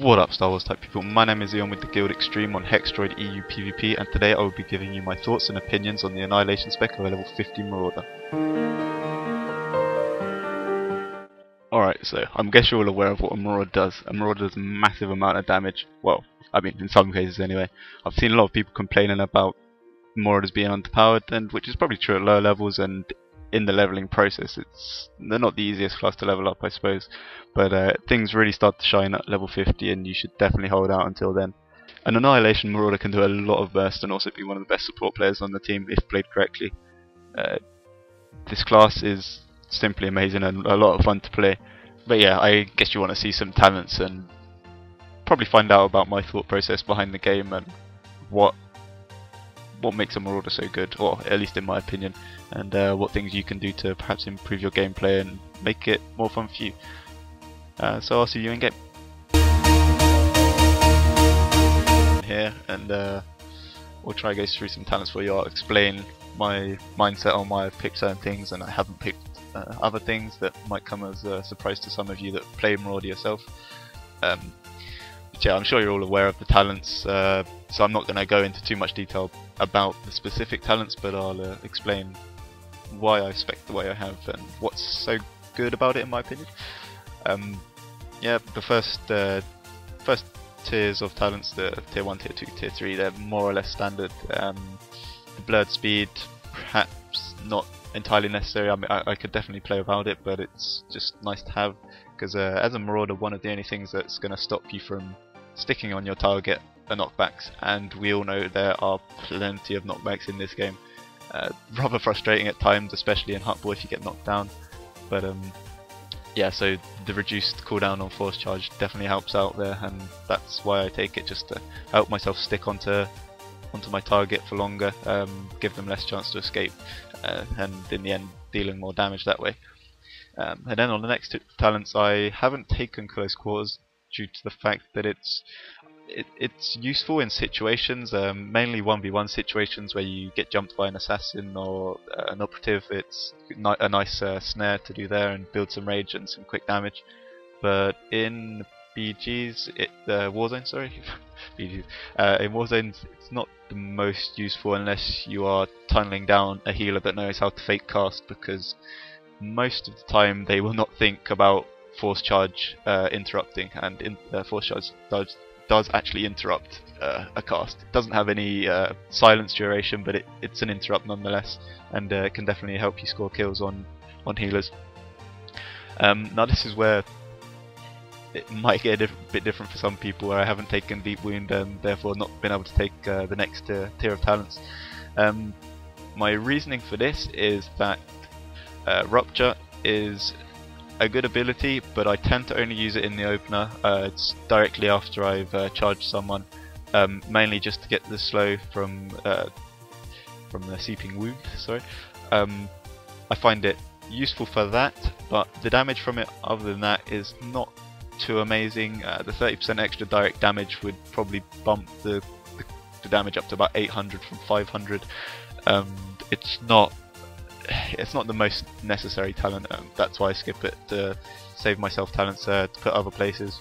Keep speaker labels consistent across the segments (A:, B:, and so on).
A: What up, Star Wars type people? My name is Eon with the Guild Extreme on Hex Droid EU PvP, and today I will be giving you my thoughts and opinions on the Annihilation spec of a level 50 Marauder. Alright, so I guess you're all aware of what a Marauder does. A Marauder does a massive amount of damage. Well, I mean, in some cases anyway. I've seen a lot of people complaining about Marauders being underpowered, and which is probably true at lower levels, and in the leveling process they're not the easiest class to level up, I suppose, but things really start to shine at level 50 and you should definitely hold out until then. An Annihilation Marauder can do a lot of burst and also be one of the best support players on the team if played correctly. This class is simply amazing and a lot of fun to play, but yeah, I guess you want to see some talents and probably find out about my thought process behind the game and what makes a Marauder so good, or at least in my opinion, and what things you can do to perhaps improve your gameplay and make it more fun for you. So I'll see you in game. Here, and we'll try to go through some talents for you. I'll explain my mindset on why I've picked certain things and I haven't picked other things that might come as a surprise to some of you that play Marauder yourself. Yeah, I'm sure you're all aware of the talents, so I'm not going to go into too much detail about the specific talents, but I'll explain why I spec the way I have and what's so good about it in my opinion. Yeah, the first tiers of talents, the tier 1, tier 2, tier 3, they're more or less standard. The blurred speed, perhaps not entirely necessary. I mean, I could definitely play without it, but it's just nice to have, because as a Marauder, one of the only things that's going to stop you from sticking on your target are knockbacks, and we all know there are plenty of knockbacks in this game. Rather frustrating at times, especially in Hutball if you get knocked down, but yeah, so the reduced cooldown on force charge definitely helps out there, and that's why I take it, just to help myself stick onto my target for longer, give them less chance to escape, and in the end dealing more damage that way. And then on the next two talents, I haven't taken close quarters due to the fact that it's useful in situations, mainly 1v1 situations where you get jumped by an assassin or an operative. It's a nice snare to do there and build some rage and some quick damage. But in BGs, Warzone, sorry, BGs, in Warzones, it's not the most useful unless you are tunneling down a healer that knows how to fake cast, because most of the time they will not think about force charge interrupting, and force charge does actually interrupt a cast. It doesn't have any silence duration, but it's an interrupt nonetheless, and it can definitely help you score kills on healers. Now this is where it might get a bit different for some people, where I haven't taken Deep Wound and therefore not been able to take the next tier of talents. My reasoning for this is that Rupture is a good ability, but I tend to only use it in the opener. It's directly after I've charged someone, mainly just to get the slow from the Seeping Wound. Sorry, I find it useful for that, but the damage from it other than that is not too amazing. The 30% extra direct damage would probably bump the damage up to about 800 from 500. It's not the most necessary talent, that's why I skip it to save myself talents to put other places.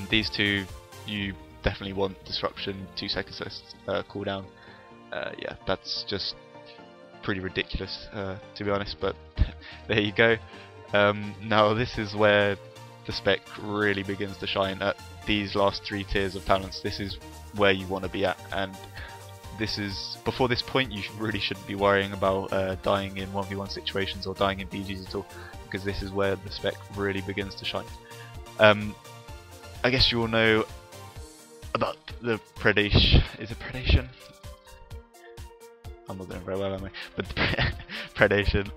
A: These two you definitely want disruption, 2 seconds cooldown. Yeah, that's just pretty ridiculous to be honest, but there you go. Now this is where the spec really begins to shine. At these last 3 tiers of talents, this is where you want to be at, and before this point you really shouldn't be worrying about dying in 1v1 situations or dying in BGs at all, because this is where the spec really begins to shine. I guess you all know about the predation. Is it predation? I'm not doing very well, am I? But the predation.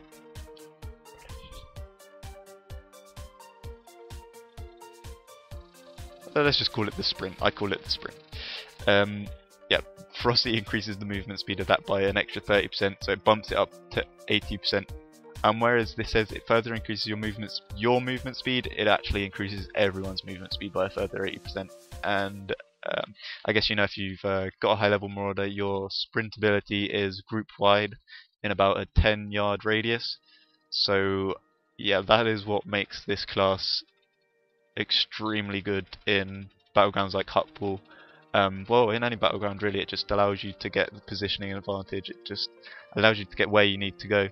A: Let's just call it the sprint. I call it the sprint. Yeah, Frosty increases the movement speed of that by an extra 30%, so it bumps it up to 80%. And whereas this says it further increases your movement speed, it actually increases everyone's movement speed by a further 80%. And I guess you know, if you've got a high level Marauder, your sprint ability is group wide in about a 10-yard radius. So yeah, that is what makes this class extremely good in battlegrounds like Hutball. Well, in any battleground really, it just allows you to get the positioning advantage. It just allows you to get where you need to go,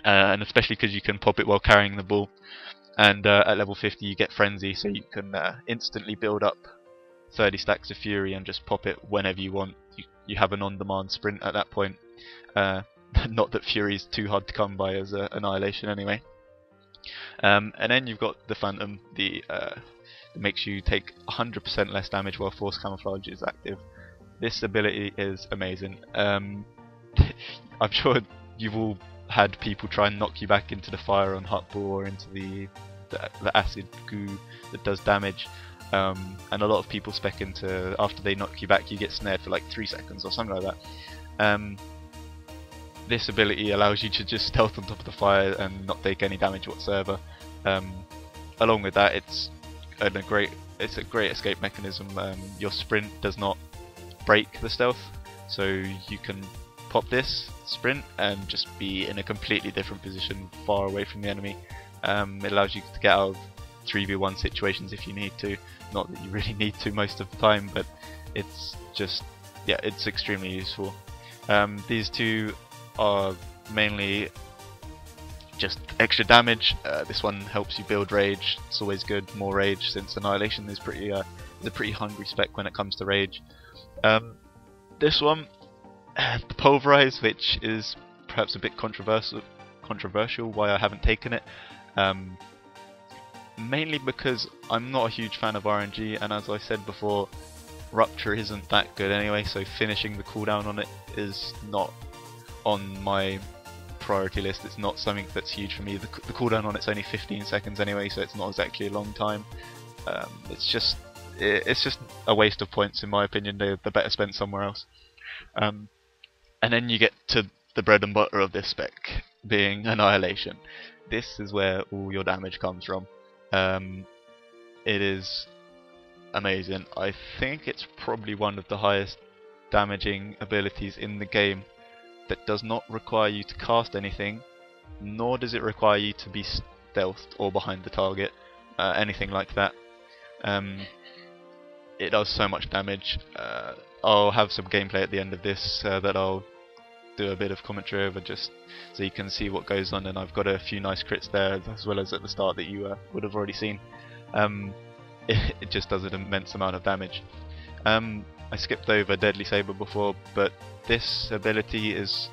A: and especially because you can pop it while carrying the ball. And at level 50 you get Frenzy, so you can instantly build up 30 stacks of Fury and just pop it whenever you want. You have an on-demand sprint at that point. Not that Fury's too hard to come by as Annihilation anyway. And then you've got the Phantom, that makes you take 100% less damage while Force Camouflage is active. This ability is amazing. I'm sure you've all had people try and knock you back into the fire on Hutball or into the acid goo that does damage. And a lot of people spec into, after they knock you back, you get snared for like 3 seconds or something like that. This ability allows you to just stealth on top of the fire and not take any damage whatsoever. Along with that, it's a great escape mechanism. Your sprint does not break the stealth, so you can pop this, sprint, and just be in a completely different position, far away from the enemy. It allows you to get out of 3v1 situations if you need to. Not that you really need to most of the time, but it's just, yeah, it's extremely useful. These two are mainly just extra damage. This one helps you build rage. It's always good, more rage, since Annihilation is a pretty hungry spec when it comes to rage. This one, the Pulverize, which is perhaps a bit controversial why I haven't taken it. Mainly because I'm not a huge fan of RNG, and as I said before, Rupture isn't that good anyway, so finishing the cooldown on it is not on my priority list. It's not something that's huge for me. The cooldown on it's only 15 seconds anyway, so it's not exactly a long time. It's just a waste of points in my opinion. They're better spent somewhere else. And then you get to the bread and butter of this spec, being Annihilation. This is where all your damage comes from. It is amazing. I think it's probably one of the highest damaging abilities in the game that does not require you to cast anything, nor does it require you to be stealthed or behind the target, anything like that. It does so much damage. I'll have some gameplay at the end of this that I'll do a bit of commentary over, just so you can see what goes on, and I've got a few nice crits there as well as at the start that you would have already seen. It just does an immense amount of damage. I skipped over Deadly Saber before, but this ability is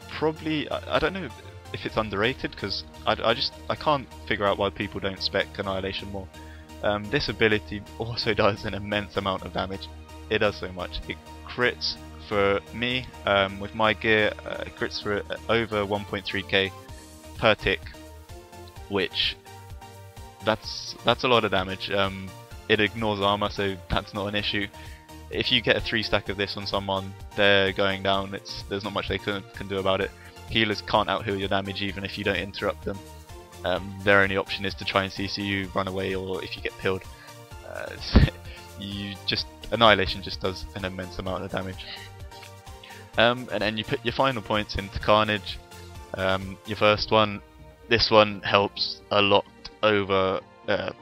A: probably, I don't know if it's underrated, because I can't figure out why people don't spec Annihilation more. This ability also does an immense amount of damage. It does so much. It crits for me, with my gear, it crits for over 1.3k per tick, which that's a lot of damage. It ignores armor, so that's not an issue. If you get a 3 stack of this on someone, they're going down. There's not much they can do about it. Healers can't out-heal your damage even if you don't interrupt them. Their only option is to try and CC you, run away, or if you get killed. Annihilation just does an immense amount of damage. And then you put your final points into Carnage. Your first one, this one helps a lot over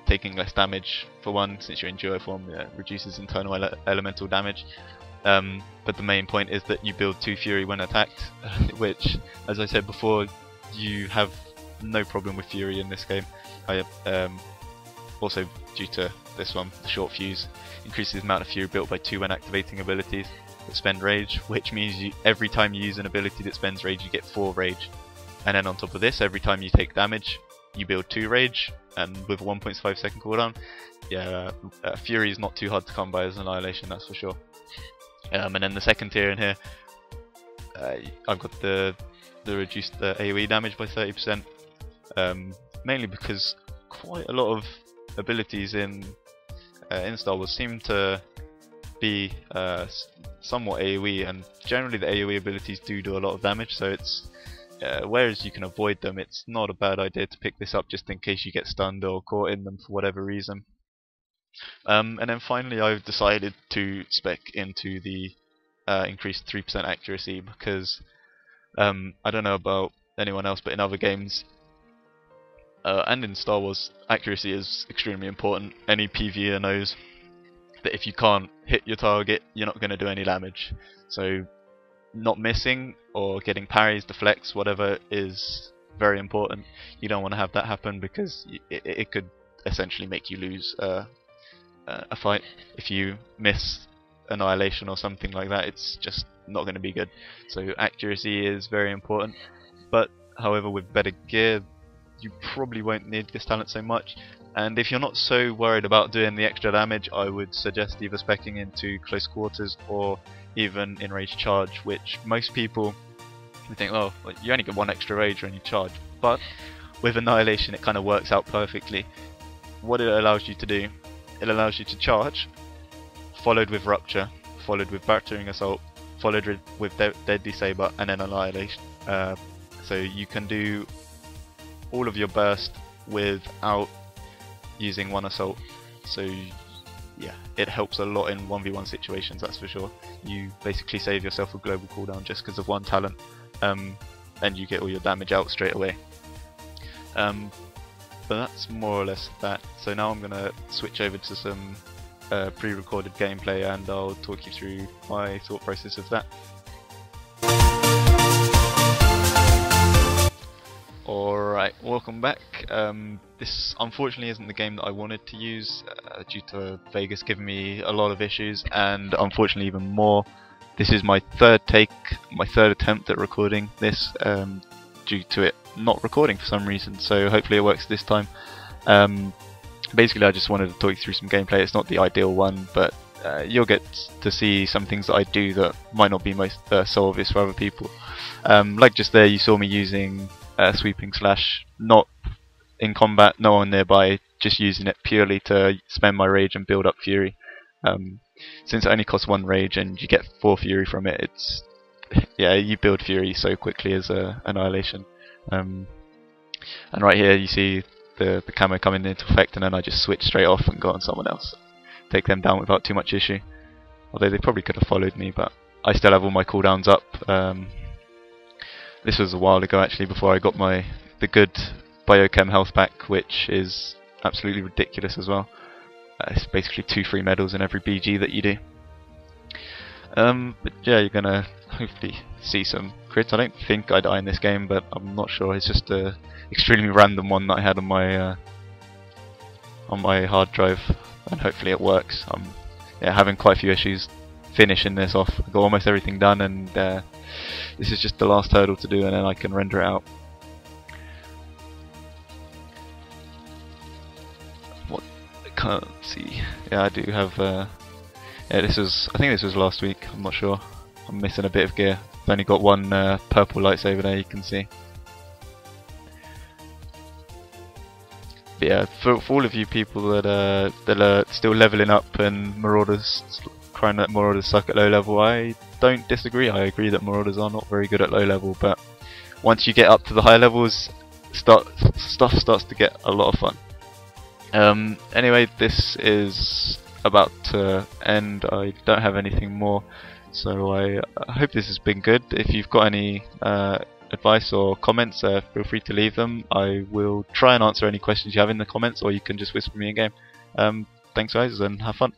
A: taking less damage. For one, since your Enduro form reduces internal elemental damage. But the main point is that you build 2 Fury when attacked, which, as I said before, you have no problem with Fury in this game. Also, due to this one, the short fuse increases the amount of Fury built by 2 when activating abilities that spend rage, which means every time you use an ability that spends rage, you get 4 rage. And then on top of this, every time you take damage, you build 2 rage, and with a 1.5 second cooldown, yeah, Fury is not too hard to come by as Annihilation, that's for sure. And then the second tier in here, I've got the reduced AoE damage by 30%, mainly because quite a lot of abilities in Star Wars seem to be somewhat AoE, and generally the AoE abilities do a lot of damage, so it's whereas you can avoid them, it's not a bad idea to pick this up just in case you get stunned or caught in them for whatever reason. And then finally I've decided to spec into the increased 3% accuracy, because I don't know about anyone else, but in other games And in Star Wars, accuracy is extremely important. Any PvEer knows that if you can't hit your target, you're not going to do any damage. So not missing or getting parries, deflects, whatever is very important. You don't want to have that happen because it could essentially make you lose a fight. If you miss Annihilation or something like that, it's just not going to be good. So accuracy is very important. But however, with better gear, you probably won't need this talent so much. And if you're not so worried about doing the extra damage, I would suggest either speccing into close quarters or even in range charge, which most people think, oh, you only get one extra rage when you charge. But with Annihilation, it kind of works out perfectly. What it allows you to do, it allows you to charge, followed with Rupture, followed with Battering Assault, followed with Deadly Saber, and then Annihilation. So you can do all of your burst without using one assault. So yeah, it helps a lot in 1v1 situations, that's for sure. You basically save yourself a global cooldown just because of one talent, and you get all your damage out straight away. But that's more or less that. So now I'm going to switch over to some pre-recorded gameplay, and I'll talk you through my thought process of that. Alright, welcome back. This unfortunately isn't the game that I wanted to use due to Vegas giving me a lot of issues, and unfortunately even more, this is my third attempt at recording this due to it not recording for some reason, so hopefully it works this time. Basically I just wanted to talk you through some gameplay. It's not the ideal one, but you'll get to see some things that I do that might not be so obvious for other people. Like just there you saw me using Sweeping Slash, not in combat, no one nearby, just using it purely to spend my rage and build up fury. Since it only costs 1 rage and you get 4 fury from it, it's yeah, you build fury so quickly as Annihilation. And right here you see the camo coming into effect, and then I just switch straight off and go on someone else, take them down without too much issue. Although they probably could have followed me, but I still have all my cooldowns up. This was a while ago actually, before I got the good Biochem health back, which is absolutely ridiculous as well. It's basically 2 free medals in every BG that you do. But yeah, you're gonna hopefully see some crits. I don't think I die in this game, but I'm not sure. It's just a extremely random one that I had on my hard drive, and hopefully it works. I'm having quite a few issues finishing this off. I've got almost everything done, and this is just the last hurdle to do, and then I can render it out. What? I can't see. Yeah, I do have. Yeah, I think this was last week. I'm not sure. I'm missing a bit of gear. I've only got one purple lightsaber there. You can see. But yeah, for all of you people that are still leveling up and Marauders, crying that Marauders suck at low level, I don't disagree. I agree that Marauders are not very good at low level, but once you get up to the high levels, stuff starts to get a lot of fun. Anyway, this is about to end. I don't have anything more, so I hope this has been good. If you've got any advice or comments, feel free to leave them. I will try and answer any questions you have in the comments, or you can just whisper me in game. Thanks guys, and have fun.